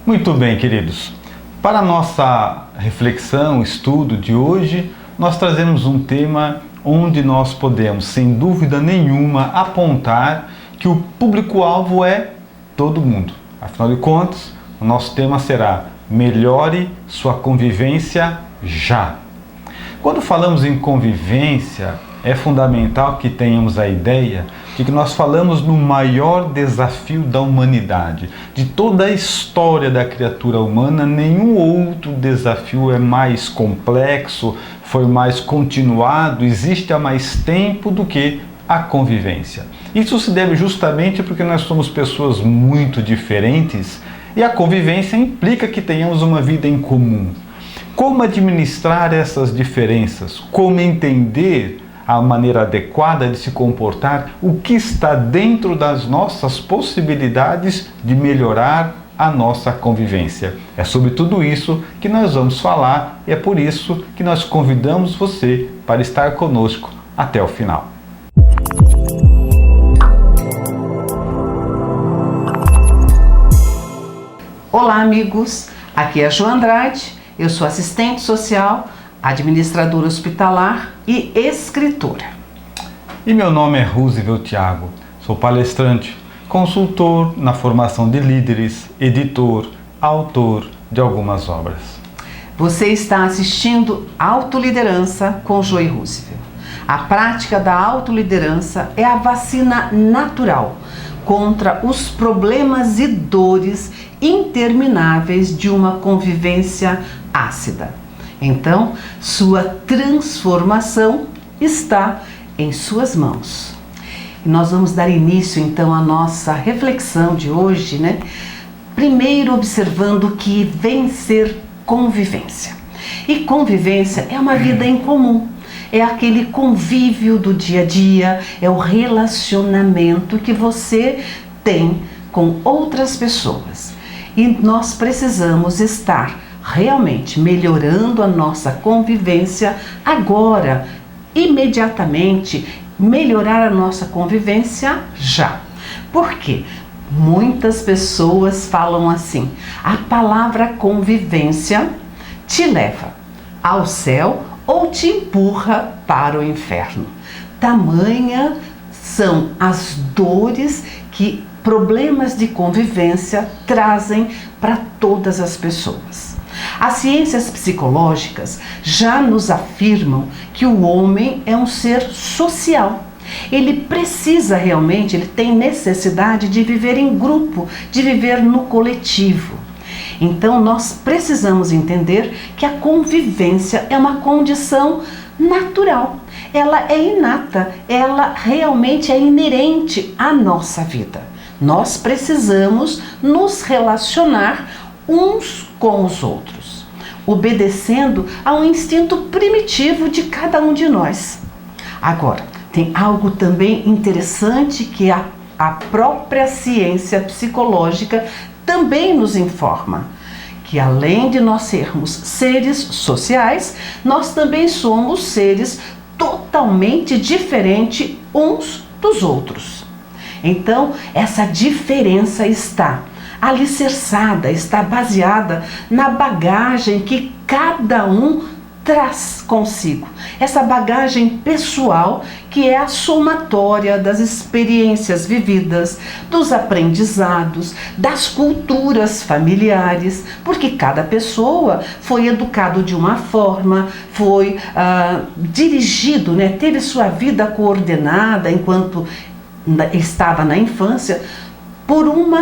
Muito bem, queridos. Para a nossa reflexão, estudo de hoje, nós trazemos um tema onde nós podemos, sem dúvida nenhuma, apontar que o público-alvo é todo mundo. Afinal de contas, o nosso tema será melhore sua convivência já. Quando falamos em convivência, é fundamental que tenhamos a ideia de que nós falamos no maior desafio da humanidade. De toda a história da criatura humana, nenhum outro desafio é mais complexo, foi mais continuado, existe há mais tempo do que a convivência. Isso se deve justamente porque nós somos pessoas muito diferentes e a convivência implica que tenhamos uma vida em comum. Como administrar essas diferenças? Como entender a maneira adequada de se comportar? O que está dentro das nossas possibilidades de melhorar a nossa convivência? É sobre tudo isso que nós vamos falar e é por isso que nós convidamos você para estar conosco até o final. Olá, amigos! Aqui é a Jo Andrade, eu sou assistente social, administradora hospitalar e escritora. E meu nome é Roosevelt Thiago, sou palestrante, consultor na formação de líderes, editor, autor de algumas obras. Você está assistindo Autoliderança com Jo e Roosevelt. A prática da autoliderança é a vacina natural contra os problemas e dores intermináveis de uma convivência ácida. Então, sua transformação está em suas mãos. E nós vamos dar início então à nossa reflexão de hoje, né? Primeiro observando que vencer convivência. E convivência é uma vida em comum. É aquele convívio do dia a dia, é o relacionamento que você tem com outras pessoas. E nós precisamos estar realmente melhorando a nossa convivência agora, imediatamente, melhorar a nossa convivência já. Por quê? Muitas pessoas falam assim: a palavra convivência te leva ao céu ou te empurra para o inferno. Tamanha são as dores que problemas de convivência trazem para todas as pessoas. As ciências psicológicas já nos afirmam que o homem é um ser social. Ele precisa realmente, ele tem necessidade de viver em grupo, de viver no coletivo. Então nós precisamos entender que a convivência é uma condição natural. Ela é inata, ela realmente é inerente à nossa vida. Nós precisamos nos relacionar uns com os outros, obedecendo a um instinto primitivo de cada um de nós. Agora, tem algo também interessante que a própria ciência psicológica também nos informa, que além de nós sermos seres sociais, nós também somos seres totalmente diferentes uns dos outros. Então, essa diferença está alicerçada, está baseada na bagagem que cada um traz consigo. Essa bagagem pessoal que é a somatória das experiências vividas, dos aprendizados, das culturas familiares, porque cada pessoa foi educado de uma forma, foi dirigido, né, teve sua vida coordenada enquanto estava na infância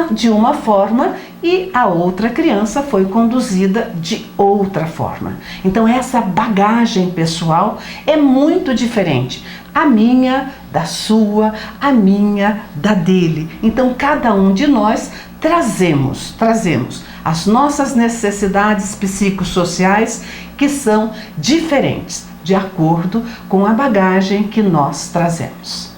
de uma forma e a outra criança foi conduzida de outra forma. Então essa bagagem pessoal é muito diferente. A minha, da sua, a minha, da dele. Então cada um de nós trazemos as nossas necessidades psicossociais que são diferentes, de acordo com a bagagem que nós trazemos.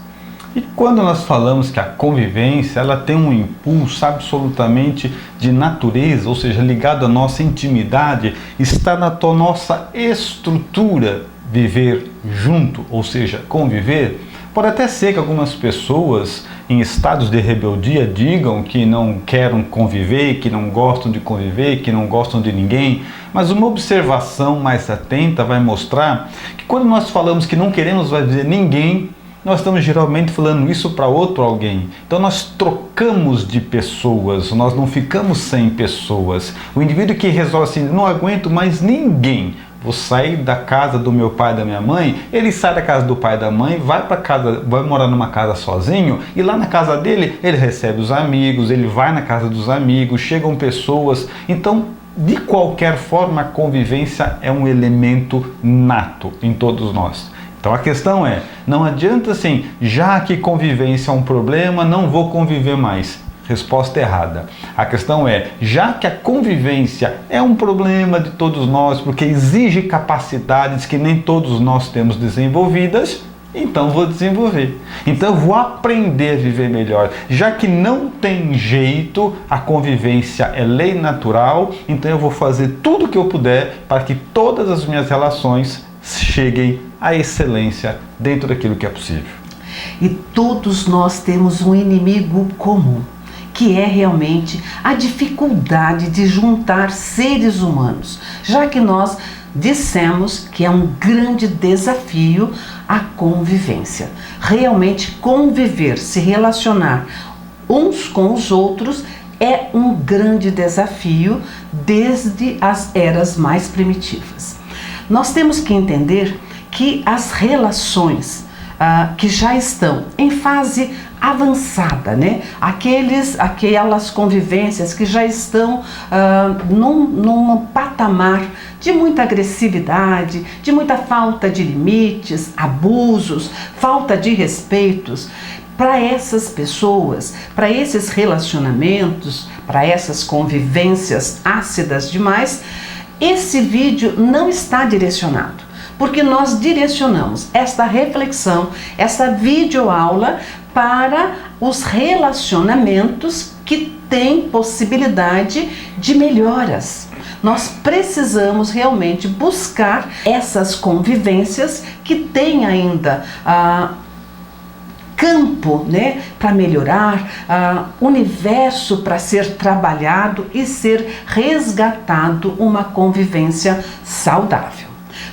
E quando nós falamos que a convivência ela tem um impulso absolutamente de natureza, ou seja, ligado à nossa intimidade, está na nossa estrutura viver junto, ou seja, conviver, pode até ser que algumas pessoas em estados de rebeldia digam que não querem conviver, que não gostam de conviver, que não gostam de ninguém, mas uma observação mais atenta vai mostrar que quando nós falamos que não queremos ver ninguém, nós estamos geralmente falando isso para outro alguém. Então nós trocamos de pessoas, nós não ficamos sem pessoas. O indivíduo que resolve assim, não aguento mais ninguém, vou sair da casa do meu pai e da minha mãe, ele sai da casa do pai e da mãe, vai para casa, vai morar numa casa sozinho, e lá na casa dele ele recebe os amigos, ele vai na casa dos amigos, chegam pessoas. Então, de qualquer forma, a convivência é um elemento nato em todos nós. Então a questão é, não adianta assim, já que convivência é um problema, não vou conviver mais. Resposta errada. A questão é, já que a convivência é um problema de todos nós, porque exige capacidades que nem todos nós temos desenvolvidas, então vou desenvolver. Então vou aprender a viver melhor. Já que não tem jeito, a convivência é lei natural, então eu vou fazer tudo o que eu puder para que todas as minhas relações cheguem à excelência dentro daquilo que é possível. E todos nós temos um inimigo comum, que é realmente a dificuldade de juntar seres humanos, já que nós dissemos que é um grande desafio a convivência. Realmente conviver, se relacionar uns com os outros é um grande desafio desde as eras mais primitivas. Nós temos que entender que as relações que já estão em fase avançada, né? Aquelas convivências que já estão num patamar de muita agressividade, de muita falta de limites, abusos, falta de respeitos. Para essas pessoas, para esses relacionamentos, para essas convivências ácidas demais, esse vídeo não está direcionado, porque nós direcionamos esta reflexão, esta videoaula para os relacionamentos que têm possibilidade de melhoras. Nós precisamos realmente buscar essas convivências que têm ainda campo, né, para melhorar, universo para ser trabalhado e ser resgatado uma convivência saudável.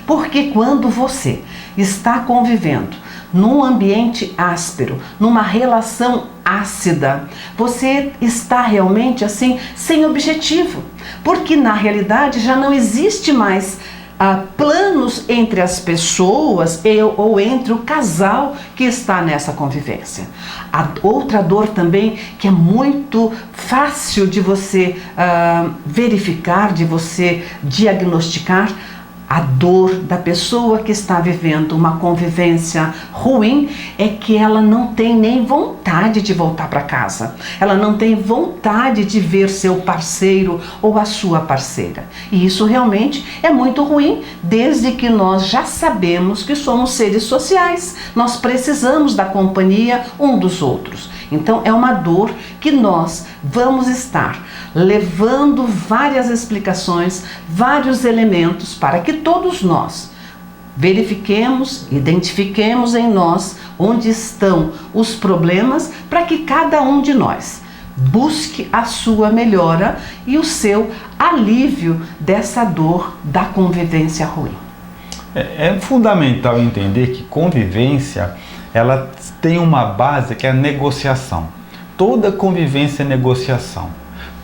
Porque quando você está convivendo num ambiente áspero, numa relação ácida, você está realmente assim, sem objetivo. Porque na realidade já não existe mais planos entre as pessoas ou entre o casal que está nessa convivência. A outra dor também que é muito fácil de você verificar, de você diagnosticar, a dor da pessoa que está vivendo uma convivência ruim é que ela não tem nem vontade de voltar para casa. Ela não tem vontade de ver seu parceiro ou a sua parceira. E isso realmente é muito ruim, desde que nós já sabemos que somos seres sociais. Nós precisamos da companhia um dos outros. Então é uma dor que nós vamos estar levando várias explicações, vários elementos para que todos nós verifiquemos, identifiquemos em nós onde estão os problemas, para que cada um de nós busque a sua melhora e o seu alívio dessa dor da convivência ruim. É fundamental entender que convivência, ela tem uma base que é a negociação. Toda convivência é negociação.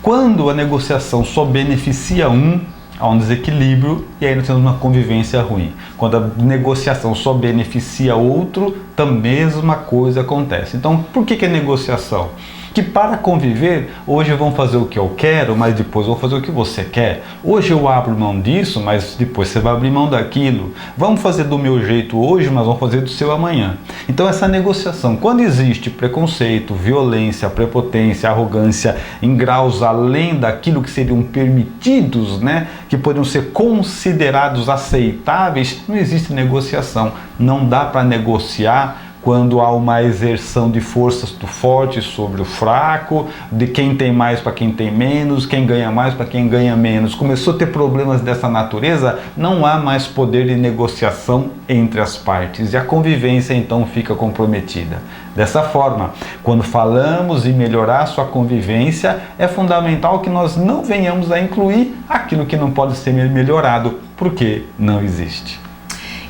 Quando a negociação só beneficia há um desequilíbrio e aí nós temos uma convivência ruim. Quando a negociação só beneficia outro, a mesma coisa acontece. Então, por que é negociação? Que para conviver, hoje vão fazer o que eu quero, mas depois vou fazer o que você quer. Hoje eu abro mão disso, mas depois você vai abrir mão daquilo. Vamos fazer do meu jeito hoje, mas vamos fazer do seu amanhã. Então essa negociação, quando existe preconceito, violência, prepotência, arrogância em graus além daquilo que seriam permitidos, né, que poderiam ser considerados aceitáveis, não existe negociação. Não dá para negociar quando há uma exerção de forças do forte sobre o fraco, de quem tem mais para quem tem menos, quem ganha mais para quem ganha menos. Começou a ter problemas dessa natureza, não há mais poder de negociação entre as partes e a convivência então fica comprometida. Dessa forma, quando falamos em melhorar sua convivência, é fundamental que nós não venhamos a incluir aquilo que não pode ser melhorado, porque não existe.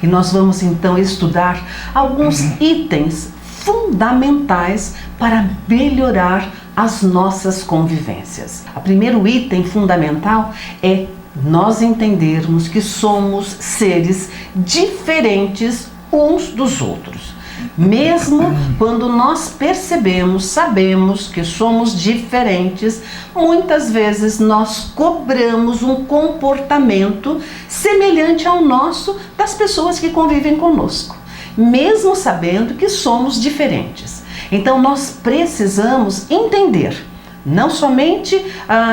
E nós vamos então estudar alguns itens fundamentais para melhorar as nossas convivências. O primeiro item fundamental é nós entendermos que somos seres diferentes uns dos outros. Mesmo quando nós percebemos, sabemos que somos diferentes, muitas vezes nós cobramos um comportamento semelhante ao nosso das pessoas que convivem conosco, mesmo sabendo que somos diferentes. Então nós precisamos entender, não somente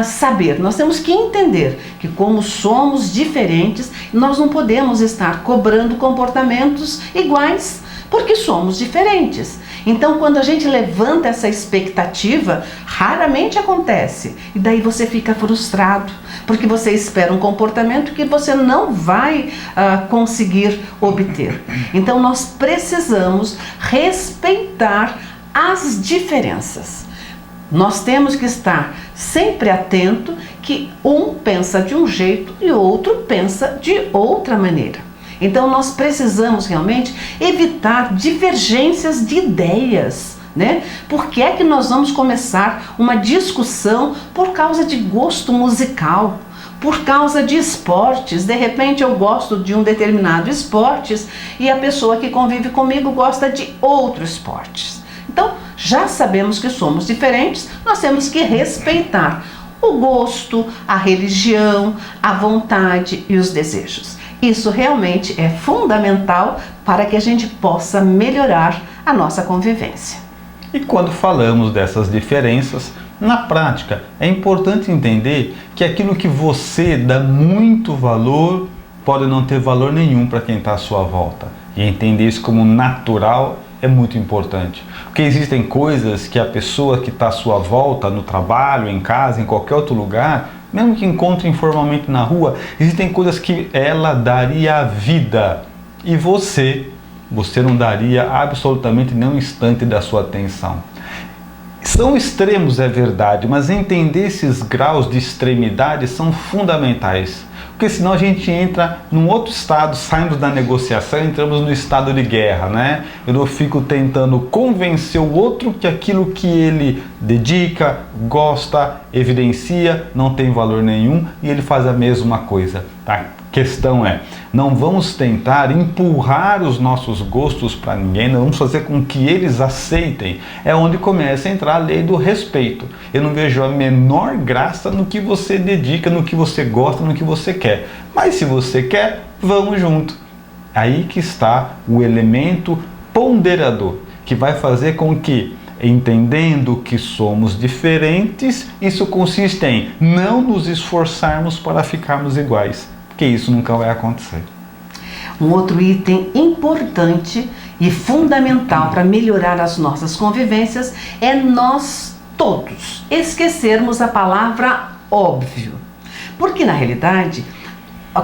saber, nós temos que entender que como somos diferentes, nós não podemos estar cobrando comportamentos iguais, porque somos diferentes. Então, quando a gente levanta essa expectativa, raramente acontece. E daí você fica frustrado, porque você espera um comportamento que você não vai conseguir obter. Então, nós precisamos respeitar as diferenças. Nós temos que estar sempre atento que um pensa de um jeito e o outro pensa de outra maneira. Então nós precisamos realmente evitar divergências de ideias, né? Por que é que nós vamos começar uma discussão por causa de gosto musical? Por causa de esportes? De repente eu gosto de um determinado esporte e a pessoa que convive comigo gosta de outros esportes. Então, já sabemos que somos diferentes, nós temos que respeitar o gosto, a religião, a vontade e os desejos. Isso realmente é fundamental para que a gente possa melhorar a nossa convivência. E quando falamos dessas diferenças, na prática, é importante entender que aquilo que você dá muito valor pode não ter valor nenhum para quem está à sua volta. E entender isso como natural é muito importante. Porque existem coisas que a pessoa que está à sua volta, no trabalho, em casa, em qualquer outro lugar, mesmo que encontre informalmente na rua, existem coisas que ela daria a vida e você não daria absolutamente nem um instante da sua atenção. São extremos, é verdade, mas entender esses graus de extremidade são fundamentais. Porque senão a gente entra num outro estado, saímos da negociação, entramos no estado de guerra, né? Eu fico tentando convencer o outro que aquilo que ele dedica, gosta, evidencia, não tem valor nenhum e ele faz a mesma coisa, tá? A questão é, não vamos tentar empurrar os nossos gostos para ninguém, não vamos fazer com que eles aceitem. É onde começa a entrar a lei do respeito. Eu não vejo a menor graça no que você dedica, no que você gosta, no que você quer. Mas se você quer, vamos junto. Aí que está o elemento ponderador, que vai fazer com que, entendendo que somos diferentes, isso consiste em não nos esforçarmos para ficarmos iguais. Que isso nunca vai acontecer. Um outro item importante e fundamental para melhorar as nossas convivências é nós todos esquecermos a palavra óbvio. Porque na realidade,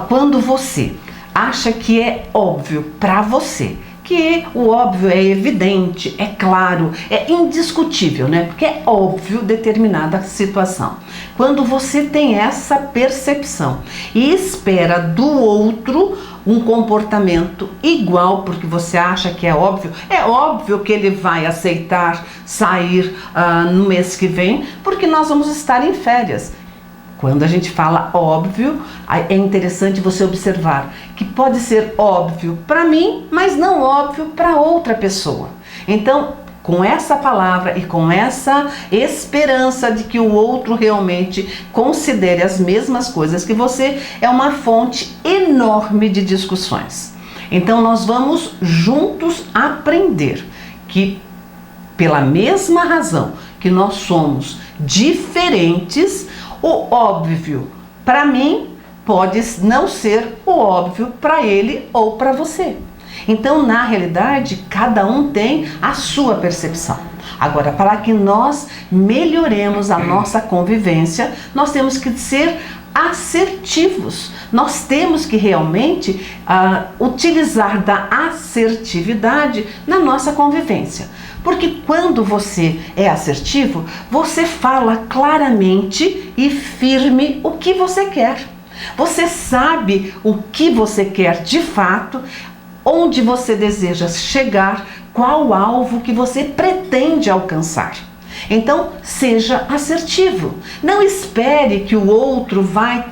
quando você acha que é óbvio para você, que o óbvio é evidente, é claro, é indiscutível, né? Porque é óbvio determinada situação. Quando você tem essa percepção e espera do outro um comportamento igual, porque você acha que é óbvio que ele vai aceitar sair no mês que vem, porque nós vamos estar em férias. Quando a gente fala óbvio, é interessante você observar que pode ser óbvio para mim, mas não óbvio para outra pessoa. Então, com essa palavra e com essa esperança de que o outro realmente considere as mesmas coisas que você, é uma fonte enorme de discussões. Então, nós vamos juntos aprender que, pela mesma razão que nós somos diferentes, o óbvio para mim pode não ser o óbvio para ele ou para você. Então, na realidade, cada um tem a sua percepção. Agora, para que nós melhoremos a nossa convivência, nós temos que ser assertivos. Nós temos que realmente utilizar da assertividade na nossa convivência. Porque quando você é assertivo, você fala claramente e firme o que você quer. Você sabe o que você quer de fato, onde você deseja chegar, qual alvo que você pretende alcançar. Então, seja assertivo. Não espere que o outro vá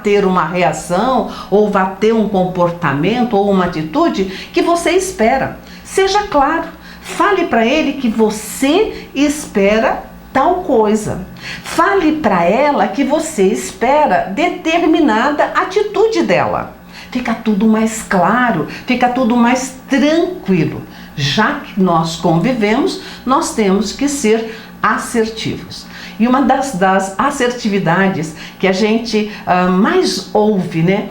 ter uma reação ou vá ter um comportamento ou uma atitude que você espera. Seja claro. Fale para ele que você espera tal coisa. Fale para ela que você espera determinada atitude dela. Fica tudo mais claro, fica tudo mais tranquilo. Já que nós convivemos, nós temos que ser assertivos. E uma das assertividades que a gente mais ouve, né,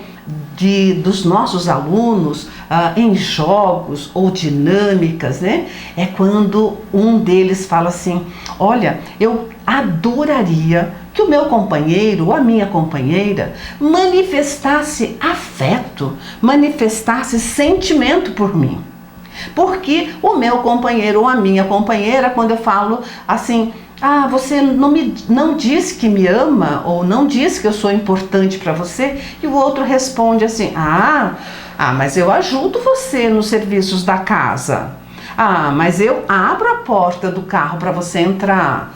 dos nossos alunos em jogos ou dinâmicas, né, é quando um deles fala assim: olha, eu adoraria que o meu companheiro ou a minha companheira manifestasse afeto, manifestasse sentimento por mim. Porque o meu companheiro ou a minha companheira, quando eu falo assim: você não diz que me ama, ou não diz que eu sou importante para você, e o outro responde assim: mas eu ajudo você nos serviços da casa. Mas eu abro a porta do carro para você entrar.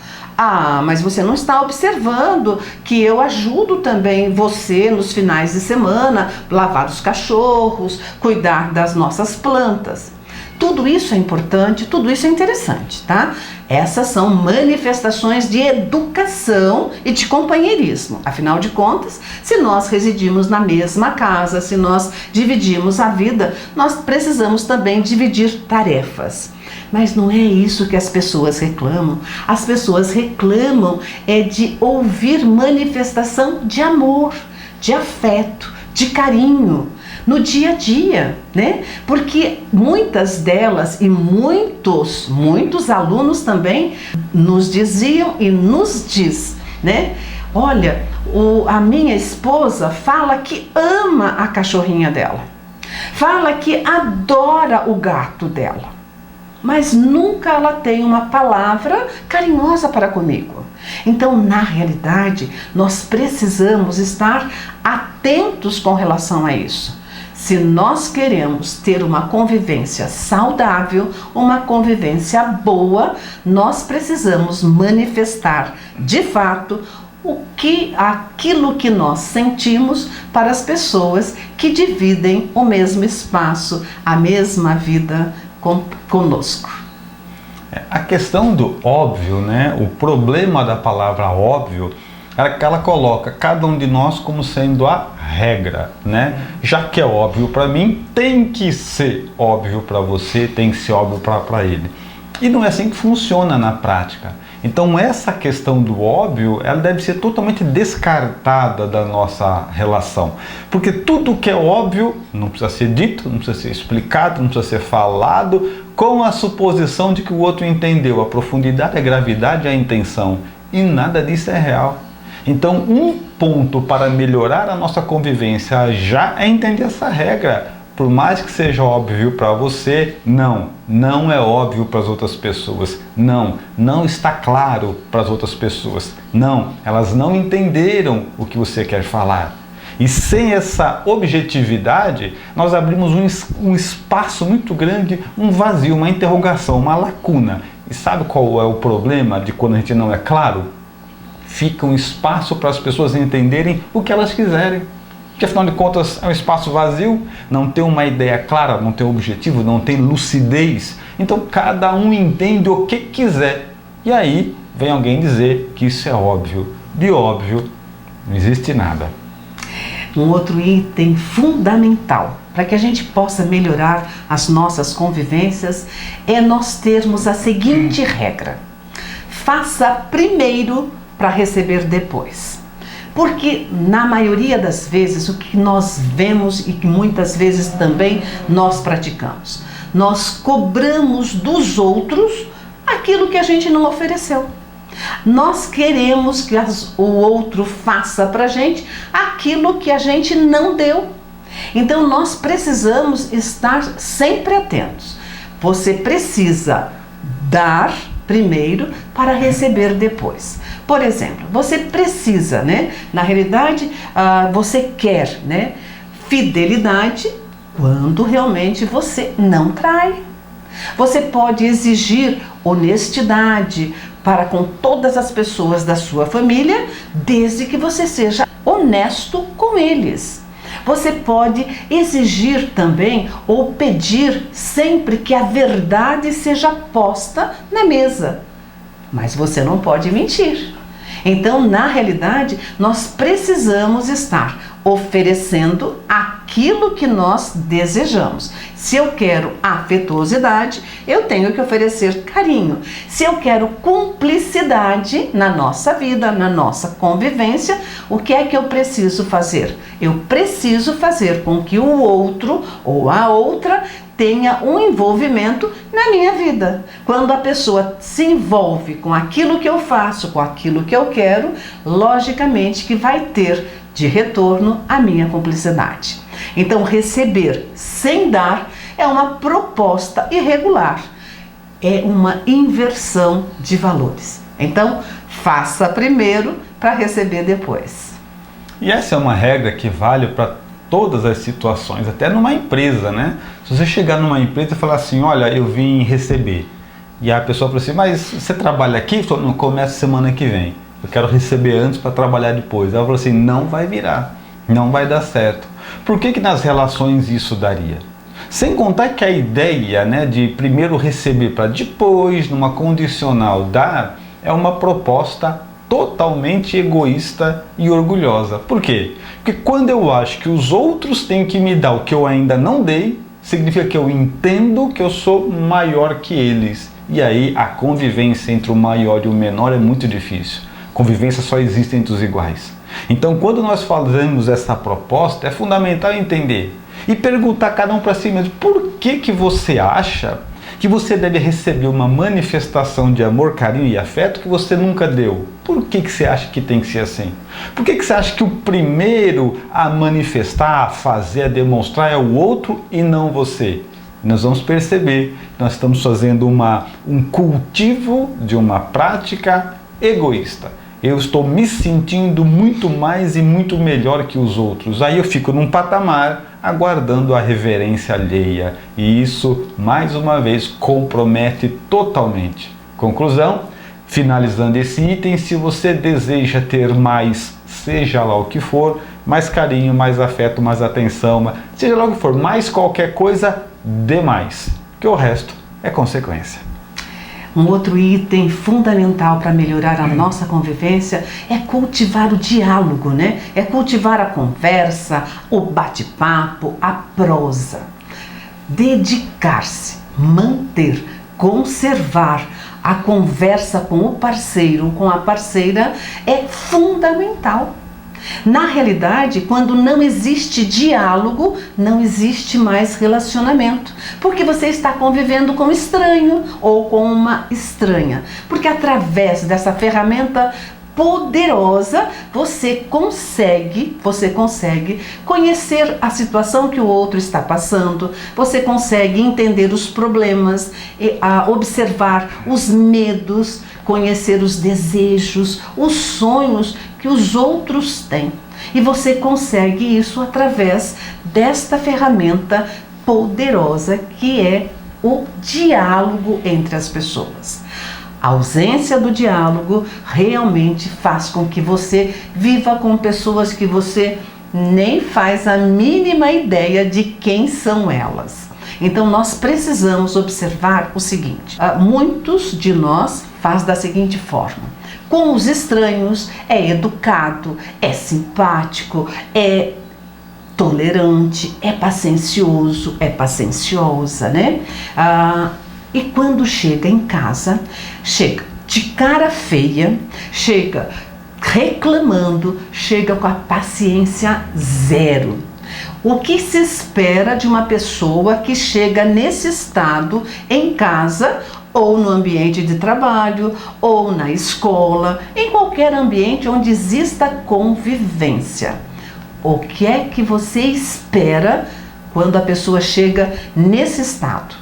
Mas você não está observando que eu ajudo também você nos finais de semana, lavar os cachorros, cuidar das nossas plantas. Tudo isso é importante, tudo isso é interessante, tá? Essas são manifestações de educação e de companheirismo. Afinal de contas, se nós residimos na mesma casa, se nós dividimos a vida, nós precisamos também dividir tarefas. Mas não é isso que as pessoas reclamam. As pessoas reclamam de ouvir manifestação de amor, de afeto, de carinho no dia a dia, né? Porque muitas delas e muitos alunos também nos diziam e nos diz, né? Olha, a minha esposa fala que ama a cachorrinha dela, fala que adora o gato dela, mas nunca ela tem uma palavra carinhosa para comigo. Então, na realidade, nós precisamos estar atentos com relação a isso. Se nós queremos ter uma convivência saudável, uma convivência boa, nós precisamos manifestar de fato aquilo que nós sentimos para as pessoas que dividem o mesmo espaço, a mesma vida conosco. A questão do óbvio, né? O problema da palavra óbvio é que ela coloca cada um de nós como sendo a regra, né? Já que é óbvio para mim, tem que ser óbvio para você, tem que ser óbvio para ele. E não é assim que funciona na prática. Então essa questão do óbvio, ela deve ser totalmente descartada da nossa relação. Porque tudo que é óbvio não precisa ser dito, não precisa ser explicado, não precisa ser falado, com a suposição de que o outro entendeu a profundidade, a gravidade e a intenção. E nada disso é real. Então, um ponto para melhorar a nossa convivência já é entender essa regra. Por mais que seja óbvio para você, não é óbvio para as outras pessoas. Não está claro para as outras pessoas. Elas não entenderam o que você quer falar. E sem essa objetividade, nós abrimos um espaço muito grande, um vazio, uma interrogação, uma lacuna. E sabe qual é o problema de quando a gente não é claro? Fica um espaço para as pessoas entenderem o que elas quiserem. Porque afinal de contas é um espaço vazio, não tem uma ideia clara, não tem objetivo, não tem lucidez. Então cada um entende o que quiser. E aí vem alguém dizer que isso é óbvio. De óbvio não existe nada. Um outro item fundamental para que a gente possa melhorar as nossas convivências é nós termos a seguinte regra: faça primeiro para receber depois. Porque na maioria das vezes o que nós vemos e que muitas vezes também nós praticamos, nós cobramos dos outros aquilo que a gente não ofereceu. Nós queremos que o outro faça pra gente aquilo que a gente não deu. Então nós precisamos estar sempre atentos. Você precisa dar primeiro para receber depois. Por exemplo, você precisa, na realidade, você quer, fidelidade quando realmente você não trai. Você pode exigir honestidade para com todas as pessoas da sua família, desde que você seja honesto com eles. Você pode exigir também ou pedir sempre que a verdade seja posta na mesa, mas você não pode mentir. Então, na realidade, nós precisamos estar oferecendo aquilo que nós desejamos. Se eu quero afetuosidade, eu tenho que oferecer carinho. Se eu quero cumplicidade na nossa vida, na nossa convivência, o que é que eu preciso fazer? Eu preciso fazer com que o outro ou a outra tenha um envolvimento na minha vida. Quando a pessoa se envolve com aquilo que eu faço, com aquilo que eu quero, logicamente que vai ter de retorno a minha cumplicidade. Então, receber sem dar é uma proposta irregular, é uma inversão de valores. Então, faça primeiro para receber depois. E essa é uma regra que vale para todas as situações, até numa empresa, Se você chegar numa empresa e falar assim, olha, eu vim receber, e a pessoa fala assim, mas você trabalha aqui? Não, começa semana que vem. Eu quero receber antes para trabalhar depois. Ela falou assim, não vai virar, não vai dar certo. Por que nas relações isso daria? Sem contar que a ideia, de primeiro receber para depois, numa condicional, dar, é uma proposta totalmente egoísta e orgulhosa. Por quê? Porque quando eu acho que os outros têm que me dar o que eu ainda não dei, significa que eu entendo que eu sou maior que eles. E aí a convivência entre o maior e o menor é muito difícil. Convivência só existe entre os iguais. Então, quando nós fazemos essa proposta, é fundamental entender e perguntar a cada um para si mesmo, por que você acha que você deve receber uma manifestação de amor, carinho e afeto que você nunca deu? Por que você acha que tem que ser assim? Por que você acha que o primeiro a manifestar, a fazer, a demonstrar é o outro e não você? Nós vamos perceber que nós estamos fazendo um cultivo de uma prática egoísta. Eu estou me sentindo muito mais e muito melhor que os outros. Aí eu fico num patamar aguardando a reverência alheia. E isso, mais uma vez, compromete totalmente. Conclusão, finalizando esse item, se você deseja ter mais, seja lá o que for, mais carinho, mais afeto, mais atenção, seja lá o que for, mais qualquer coisa, dê mais. Que o resto é consequência. Um outro item fundamental para melhorar a nossa convivência é cultivar o diálogo, É cultivar a conversa, o bate-papo, a prosa. Dedicar-se, manter, conservar a conversa com o parceiro, com a parceira, é fundamental. Na realidade, quando não existe diálogo, não existe mais relacionamento, porque você está convivendo com um estranho ou com uma estranha, porque através dessa ferramenta poderosa, você consegue conhecer a situação que o outro está passando, você consegue entender os problemas, observar os medos, conhecer os desejos, os sonhos que os outros têm. E você consegue isso através desta ferramenta poderosa que é o diálogo entre as pessoas. A ausência do diálogo realmente faz com que você viva com pessoas que você nem faz a mínima ideia de quem são elas. Então nós precisamos observar o seguinte: muitos de nós faz da seguinte forma: com os estranhos é educado, é simpático, é tolerante, é paciencioso, é pacienciosa, e quando chega em casa, chega de cara feia, chega reclamando, chega com a paciência zero. O que se espera de uma pessoa que chega nesse estado em casa ou no ambiente de trabalho, ou na escola, em qualquer ambiente onde exista convivência? O que é que você espera quando a pessoa chega nesse estado?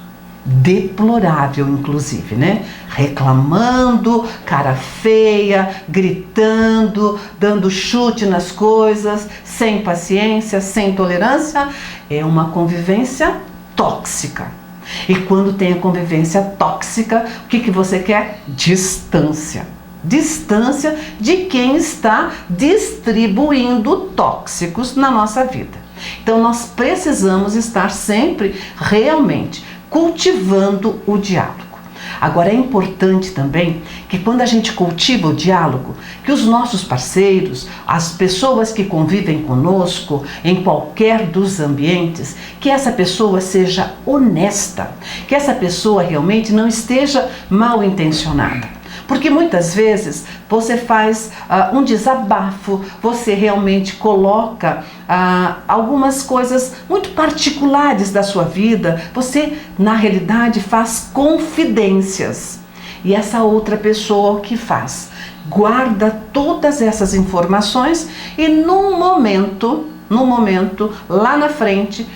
Deplorável, inclusive, né? Reclamando, cara feia, gritando, dando chute nas coisas, sem paciência, sem tolerância. É uma convivência tóxica. E quando tem a convivência tóxica, o que você quer? Distância. Distância de quem está distribuindo tóxicos na nossa vida. Então nós precisamos estar sempre realmente cultivando o diálogo. Agora é importante também que quando a gente cultiva o diálogo, que os nossos parceiros, as pessoas que convivem conosco em qualquer dos ambientes, que essa pessoa seja honesta, que essa pessoa realmente não esteja mal intencionada. Porque muitas vezes você faz um desabafo, você realmente coloca algumas coisas muito particulares da sua vida, você na realidade faz confidências. E essa outra pessoa o que faz? Guarda todas essas informações e num momento, lá na frente,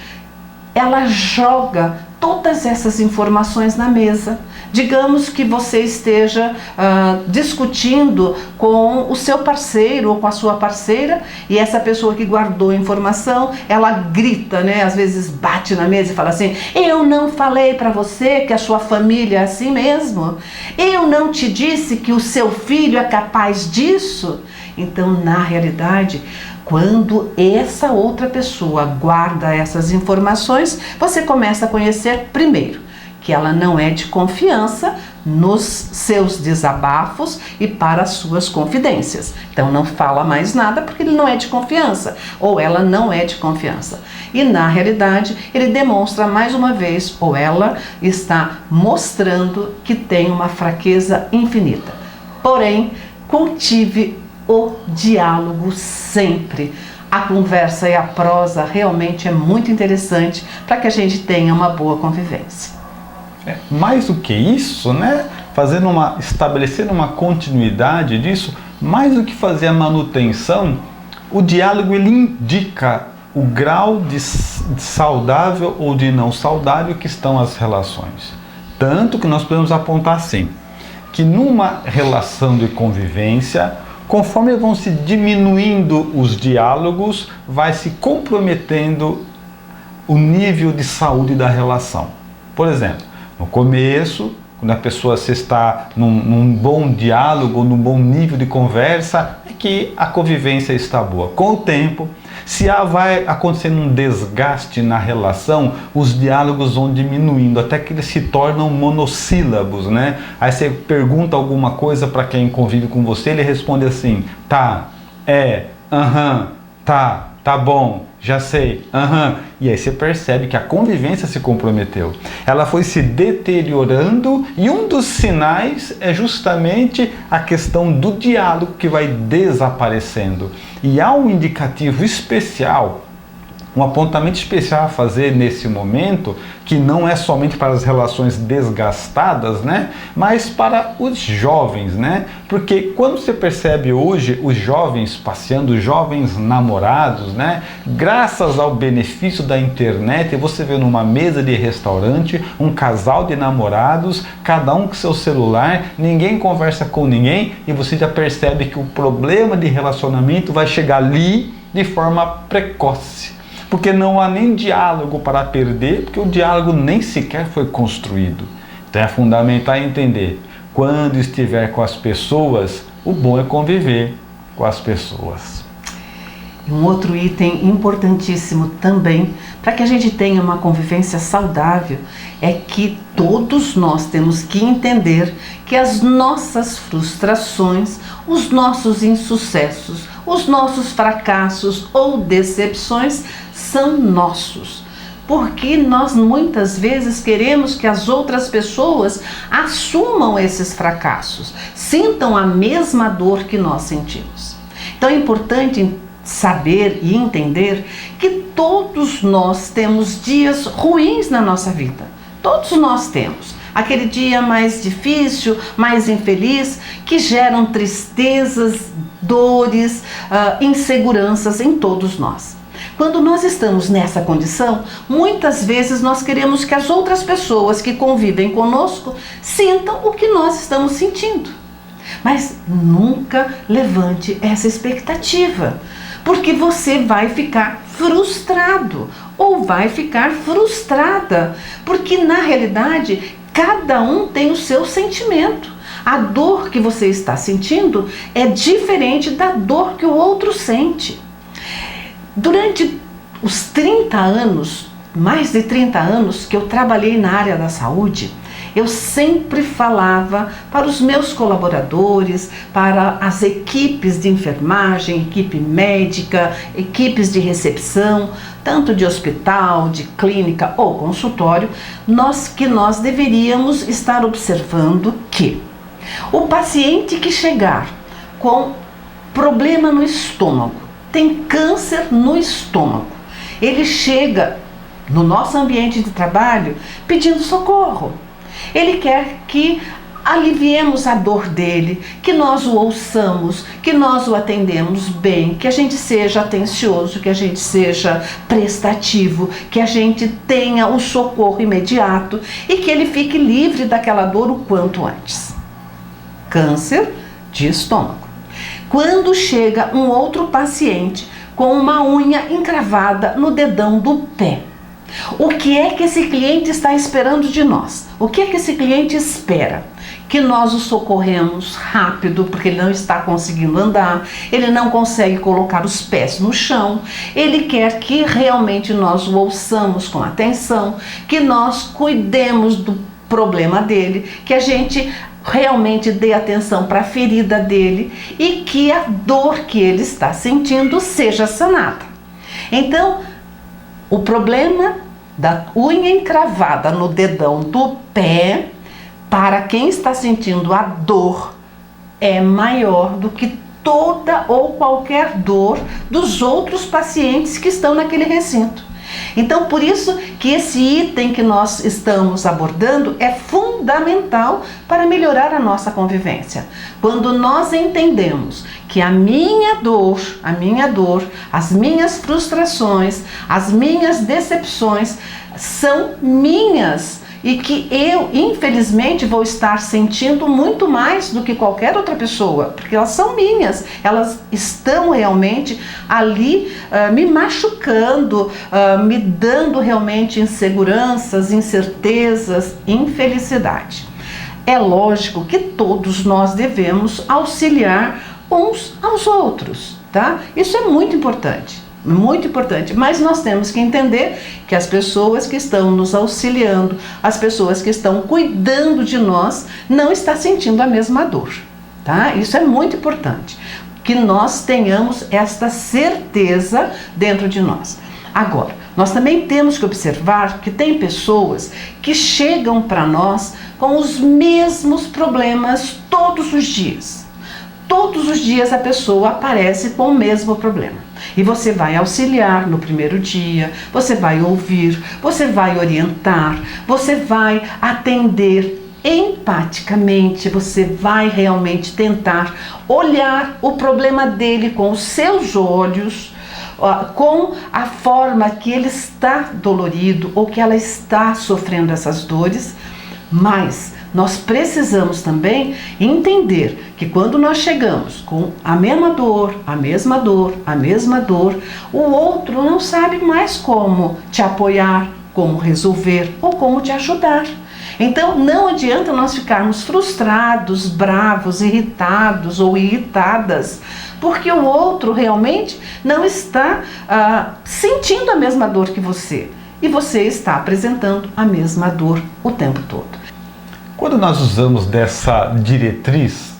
ela joga todas essas informações na mesa. Digamos que você esteja discutindo com o seu parceiro ou com a sua parceira e essa pessoa que guardou a informação, ela grita, né? Às vezes bate na mesa e fala assim: eu não falei para você que a sua família é assim mesmo? Eu não te disse que o seu filho é capaz disso? Então, na realidade, quando essa outra pessoa guarda essas informações, você começa a conhecer primeiro que ela não é de confiança nos seus desabafos e para as suas confidências. Então não fala mais nada porque ele não é de confiança, ou ela não é de confiança. E na realidade ele demonstra mais uma vez, ou ela está mostrando que tem uma fraqueza infinita. Porém, cultive o diálogo sempre. A conversa e a prosa realmente é muito interessante para que a gente tenha uma boa convivência. Mais do que isso, né? Estabelecendo uma continuidade disso, mais do que fazer a manutenção, o diálogo ele indica o grau de saudável ou de não saudável que estão as relações. Tanto que nós podemos apontar assim, que numa relação de convivência, conforme vão se diminuindo os diálogos, vai se comprometendo o nível de saúde da relação. Por exemplo, no começo, quando a pessoa se está num bom diálogo, num bom nível de conversa, é que a convivência está boa. Com o tempo, se vai acontecendo um desgaste na relação, os diálogos vão diminuindo, até que eles se tornam monossílabos, né? Aí você pergunta alguma coisa para quem convive com você, ele responde assim: tá, aham, tá bom, já sei, E aí você percebe que a convivência se comprometeu. Ela foi se deteriorando e um dos sinais é justamente a questão do diálogo que vai desaparecendo. E há um indicativo especial, um apontamento especial a fazer nesse momento, que não é somente para as relações desgastadas, né? Mas para os jovens, né? Porque quando você percebe hoje os jovens passeando, os jovens namorados, né? Graças ao benefício da internet, você vê numa mesa de restaurante um casal de namorados, cada um com seu celular, ninguém conversa com ninguém e você já percebe que o problema de relacionamento vai chegar ali de forma precoce. Porque não há nem diálogo para perder, porque o diálogo nem sequer foi construído. Então é fundamental entender, quando estiver com as pessoas, o bom é conviver com as pessoas. Um outro item importantíssimo também, para que a gente tenha uma convivência saudável, é que todos nós temos que entender que as nossas frustrações, os nossos insucessos, os nossos fracassos ou decepções são nossos. Porque nós muitas vezes queremos que as outras pessoas assumam esses fracassos, sintam a mesma dor que nós sentimos. Então é importante saber e entender que todos nós temos dias ruins na nossa vida. Todos nós temos. Aquele dia mais difícil, mais infeliz, que geram tristezas, dores, inseguranças em todos nós. Quando nós estamos nessa condição, muitas vezes nós queremos que as outras pessoas que convivem conosco sintam o que nós estamos sentindo. Mas nunca levante essa expectativa, porque você vai ficar frustrado ou vai ficar frustrada, porque na realidade cada um tem o seu sentimento. A dor que você está sentindo é diferente da dor que o outro sente. Durante os 30 anos, mais de 30 anos que eu trabalhei na área da saúde, eu sempre falava para os meus colaboradores, para as equipes de enfermagem, equipe médica, equipes de recepção, tanto de hospital, de clínica ou consultório, que nós deveríamos estar observando que o paciente que chegar com problema no estômago, tem câncer no estômago, ele chega no nosso ambiente de trabalho pedindo socorro. Ele quer que aliviemos a dor dele, que nós o ouçamos, que nós o atendemos bem, que a gente seja atencioso, que a gente seja prestativo, que a gente tenha o socorro imediato e que ele fique livre daquela dor o quanto antes. Câncer de estômago. Quando chega um outro paciente com uma unha encravada no dedão do pé, o que é que esse cliente está esperando de nós? O que é que esse cliente espera? Que nós o socorremos rápido, porque ele não está conseguindo andar, ele não consegue colocar os pés no chão, ele quer que realmente nós o ouçamos com atenção, que nós cuidemos do problema dele, que a gente realmente dê atenção para a ferida dele e que a dor que ele está sentindo seja sanada. Então, o problema da unha encravada no dedão do pé, para quem está sentindo a dor, é maior do que toda ou qualquer dor dos outros pacientes que estão naquele recinto. Então, por isso que esse item que nós estamos abordando é fundamental para melhorar a nossa convivência. Quando nós entendemos que a minha dor, as minhas frustrações, as minhas decepções são minhas e que eu, infelizmente, vou estar sentindo muito mais do que qualquer outra pessoa, porque elas são minhas, elas estão realmente ali me machucando, me dando realmente inseguranças, incertezas, infelicidade. É lógico que todos nós devemos auxiliar uns aos outros, tá? Isso é muito importante. Muito importante, mas nós temos que entender que as pessoas que estão nos auxiliando, as pessoas que estão cuidando de nós, não estão sentindo a mesma dor, tá? Isso é muito importante, que nós tenhamos esta certeza dentro de nós. Agora, nós também temos que observar que tem pessoas que chegam para nós com os mesmos problemas todos os dias. Todos os dias a pessoa aparece com o mesmo problema. E você vai auxiliar no primeiro dia, você vai ouvir, você vai orientar, você vai atender empaticamente, você vai realmente tentar olhar o problema dele com os seus olhos, com a forma que ele está dolorido ou que ela está sofrendo essas dores, mas nós precisamos também entender que quando nós chegamos com a mesma dor, o outro não sabe mais como te apoiar, como resolver ou como te ajudar. Então não adianta nós ficarmos frustrados, bravos, irritados ou irritadas, porque o outro realmente não está sentindo a mesma dor que você e você está apresentando a mesma dor o tempo todo. Quando nós usamos dessa diretriz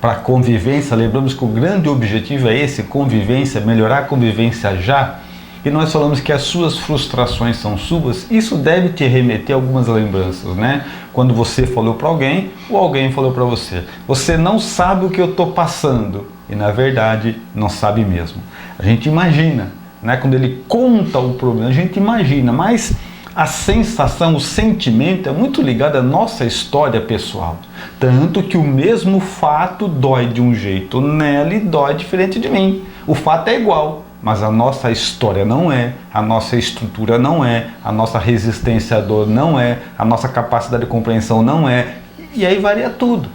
para convivência, lembramos que o grande objetivo é esse, convivência, melhorar a convivência já, e nós falamos que as suas frustrações são suas, isso deve te remeter a algumas lembranças, né? Quando você falou para alguém, ou alguém falou para você, você não sabe o que eu estou passando, e na verdade não sabe mesmo. A gente imagina, né? Quando ele conta o problema, a gente imagina, mas a sensação, o sentimento é muito ligado à nossa história pessoal. Tanto que o mesmo fato dói de um jeito nela e dói diferente de mim. O fato é igual, mas a nossa história não é, a nossa estrutura não é, a nossa resistência à dor não é, a nossa capacidade de compreensão não é, e aí varia tudo.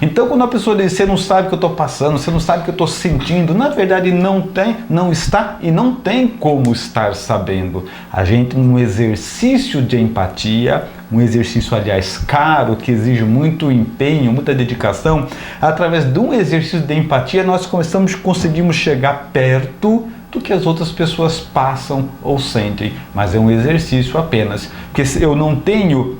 Então, quando a pessoa diz, você não sabe o que eu estou passando, você não sabe o que eu estou sentindo, na verdade não está e não tem como estar sabendo. A gente, num exercício de empatia, um exercício, aliás, caro, que exige muito empenho, muita dedicação, através de um exercício de empatia, nós conseguimos chegar perto do que as outras pessoas passam ou sentem. Mas é um exercício apenas, porque se eu não tenho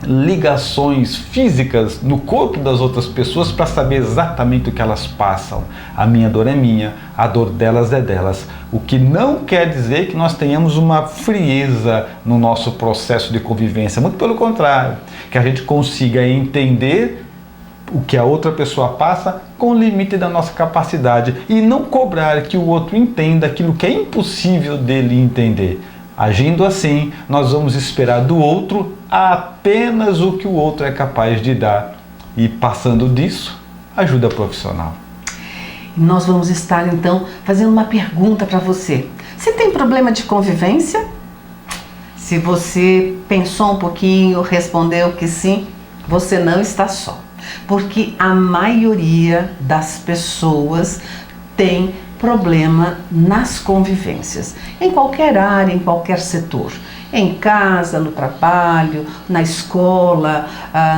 ligações físicas no corpo das outras pessoas para saber exatamente o que elas passam. A minha dor é minha, a dor delas é delas. O que não quer dizer que nós tenhamos uma frieza no nosso processo de convivência. Muito pelo contrário, que a gente consiga entender o que a outra pessoa passa com o limite da nossa capacidade e não cobrar que o outro entenda aquilo que é impossível dele entender. Agindo assim, nós vamos esperar do outro apenas o que o outro é capaz de dar. E passando disso, ajuda profissional. Nós vamos estar então fazendo uma pergunta para você. Você tem problema de convivência? Se você pensou um pouquinho, respondeu que sim, você não está só. Porque a maioria das pessoas tem problema nas convivências, em qualquer área, em qualquer setor, em casa, no trabalho, na escola,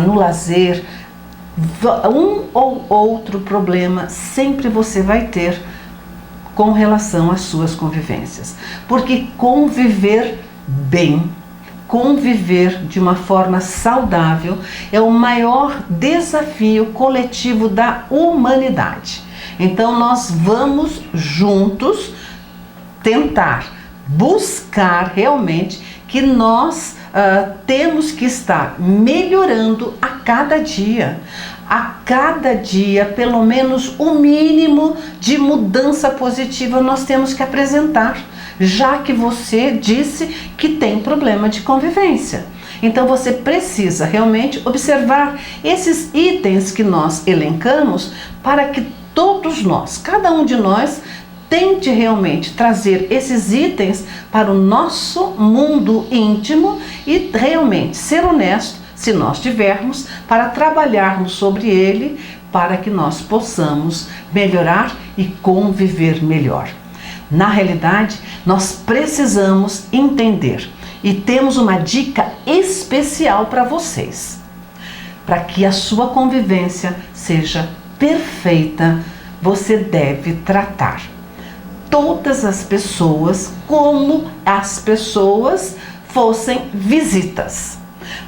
no lazer. Um ou outro problema sempre você vai ter com relação às suas convivências, porque conviver bem, conviver de uma forma saudável é o maior desafio coletivo da humanidade. Então nós vamos juntos tentar buscar realmente que nós temos que estar melhorando a cada dia. A cada dia, pelo menos o mínimo de mudança positiva nós temos que apresentar, já que você disse que tem problema de convivência. Então você precisa realmente observar esses itens que nós elencamos para que todos nós, cada um de nós, tente realmente trazer esses itens para o nosso mundo íntimo e realmente ser honesto, se nós tivermos, para trabalharmos sobre ele, para que nós possamos melhorar e conviver melhor. Na realidade, nós precisamos entender e temos uma dica especial para vocês, para que a sua convivência seja perfeita. Você deve tratar todas as pessoas como as pessoas fossem visitas,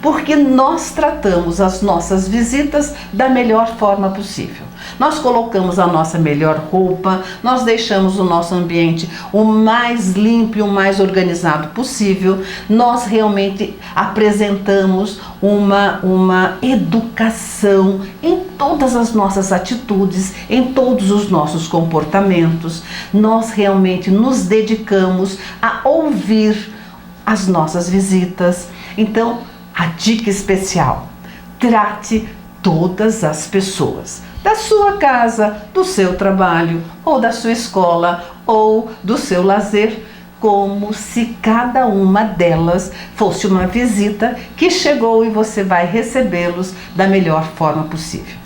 porque nós tratamos as nossas visitas da melhor forma possível. Nós colocamos a nossa melhor roupa, nós deixamos o nosso ambiente o mais limpo e o mais organizado possível, nós realmente apresentamos uma educação em todas as nossas atitudes, em todos os nossos comportamentos. Nós realmente nos dedicamos a ouvir as nossas visitas. Então, a dica especial: trate todas as pessoas da sua casa, do seu trabalho, ou da sua escola, ou do seu lazer, como se cada uma delas fosse uma visita que chegou e você vai recebê-los da melhor forma possível.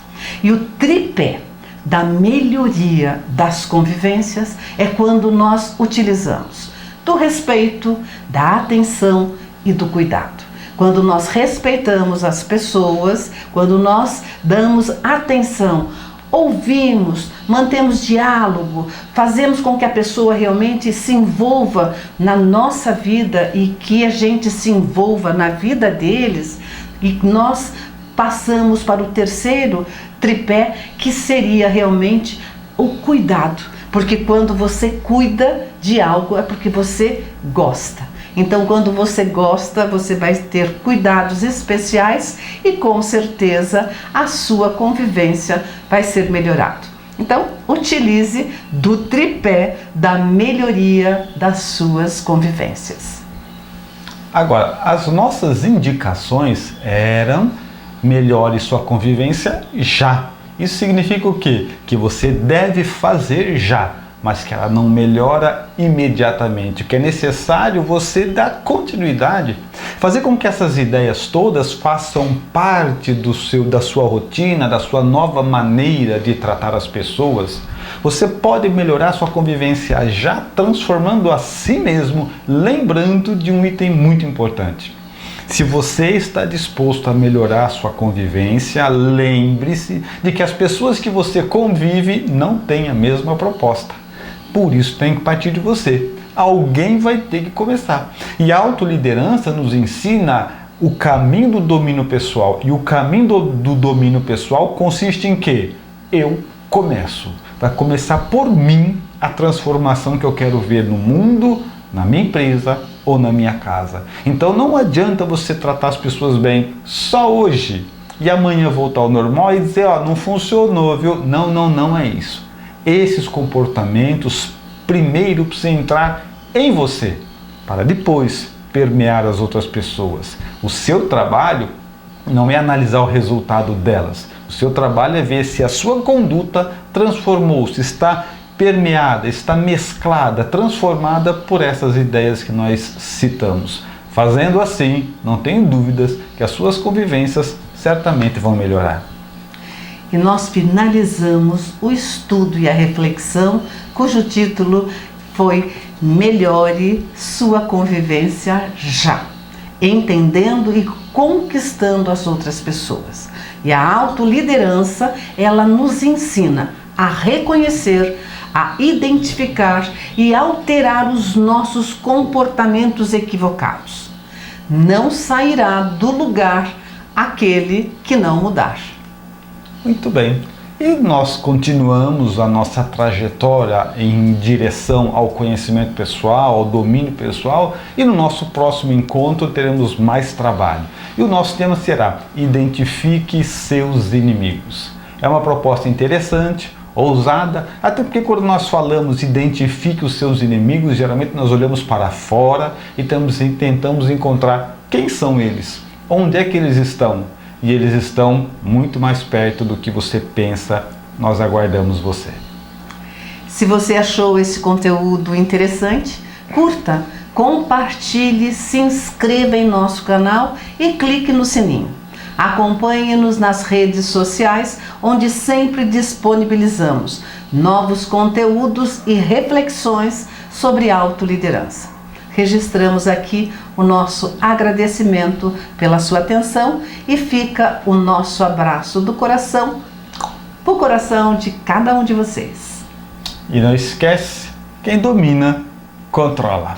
E o tripé da melhoria das convivências é quando nós utilizamos do respeito, da atenção e do cuidado. Quando nós respeitamos as pessoas, quando nós damos atenção, ouvimos, mantemos diálogo, fazemos com que a pessoa realmente se envolva na nossa vida e que a gente se envolva na vida deles, e nós passamos para o terceiro tripé, que seria realmente o cuidado. Porque quando você cuida de algo é porque você gosta. Então, quando você gosta, você vai ter cuidados especiais e com certeza a sua convivência vai ser melhorada. Então, utilize do tripé da melhoria das suas convivências. Agora, as nossas indicações eram: melhore sua convivência já. Isso significa o quê? Que você deve fazer já, mas que ela não melhora imediatamente, que é necessário você dar continuidade, fazer com que essas ideias todas façam parte da sua rotina, da sua nova maneira de tratar as pessoas. Você pode melhorar sua convivência já transformando a si mesmo, lembrando de um item muito importante. Se você está disposto a melhorar a sua convivência, lembre-se de que as pessoas que você convive não têm a mesma proposta. Por isso tem que partir de você. Alguém vai ter que começar. E a autoliderança nos ensina o caminho do domínio pessoal. E o caminho do domínio pessoal consiste em quê? Eu começo. Vai começar por mim a transformação que eu quero ver no mundo, na minha empresa ou na minha casa. Então não adianta você tratar as pessoas bem só hoje e amanhã voltar ao normal e dizer, ó, não funcionou, viu? Não é isso. Esses comportamentos primeiro precisam entrar em você, para depois permear as outras pessoas. O seu trabalho não é analisar o resultado delas. O seu trabalho é ver se a sua conduta transformou-se, está permeada, está mesclada, transformada por essas ideias que nós citamos. Fazendo assim, não tenho dúvidas que as suas convivências certamente vão melhorar. E nós finalizamos o estudo e a reflexão, cujo título foi Melhore sua convivência já, entendendo e conquistando as outras pessoas. E a autoliderança, ela nos ensina a reconhecer, a identificar e alterar os nossos comportamentos equivocados. Não sairá do lugar aquele que não mudar. Muito bem. E nós continuamos a nossa trajetória em direção ao conhecimento pessoal, ao domínio pessoal, e no nosso próximo encontro teremos mais trabalho. E o nosso tema será: identifique seus inimigos. É uma proposta interessante, ousada, até porque quando nós falamos identifique os seus inimigos, geralmente nós olhamos para fora e tentamos encontrar quem são eles, onde é que eles estão. E eles estão muito mais perto do que você pensa. Nós aguardamos você. Se você achou esse conteúdo interessante, curta, compartilhe, se inscreva em nosso canal e clique no sininho. Acompanhe-nos nas redes sociais, onde sempre disponibilizamos novos conteúdos e reflexões sobre autoliderança. Registramos aqui o nosso agradecimento pela sua atenção e fica o nosso abraço do coração para o coração de cada um de vocês. E não esquece, quem domina, controla.